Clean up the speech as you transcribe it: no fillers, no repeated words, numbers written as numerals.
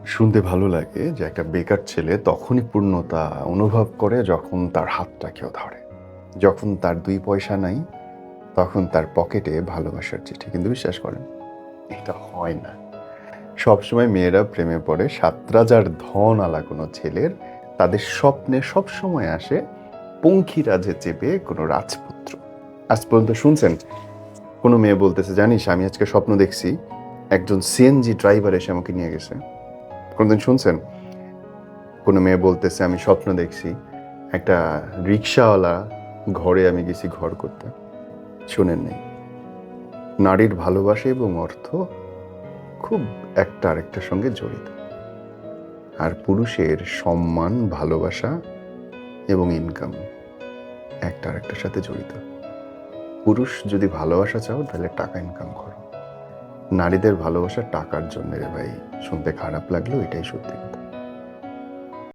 শুনতে ভালো লাগে যে একটা বেকার ছেলে তখনই পূর্ণতা অনুভব করে যখন তার হাতটা কেউ ধরে। যখন তার ২ পয়সা নাই, তখন তার পকেটে ভালোবাসার চিঠি। কিন্তু বিশ্বাস করেন, এটা হয় না। সবসময় মেয়েরা প্রেমে পড়ে সাতরাজার ধনওয়ালা কোনো ছেলের। তাদের স্বপ্নে সবসময় আসে পঙ্খিরাজে চেপে কোনো রাজপুত্র। আজ পর্যন্ত শুনছেন কোনো মেয়ে বলতেছে, জানিস আমি আজকে স্বপ্ন দেখছি একজন সিএনজি ড্রাইভার এসে আমাকে নিয়ে গেছে? কোনদিন শুনছেন কোনো মেয়ে বলতেছে আমি স্বপ্ন দেখছি একটা রিক্সাওয়ালা ঘরে আমি গেছি ঘর করতে? শোনেন নাই। নারীর ভালোবাসা এবং অর্থ খুব একটা আরেকটার সঙ্গে জড়িত। আর পুরুষের সম্মান, ভালোবাসা এবং ইনকাম একটা আরেকটার সাথে জড়িত। পুরুষ যদি ভালোবাসা চাও তাহলে টাকা ইনকাম করো। নারীদের ভালোবাসা টাকার জন্য রে ভাই। শুনতে খারাপ লাগলেও এটাই সত্যি।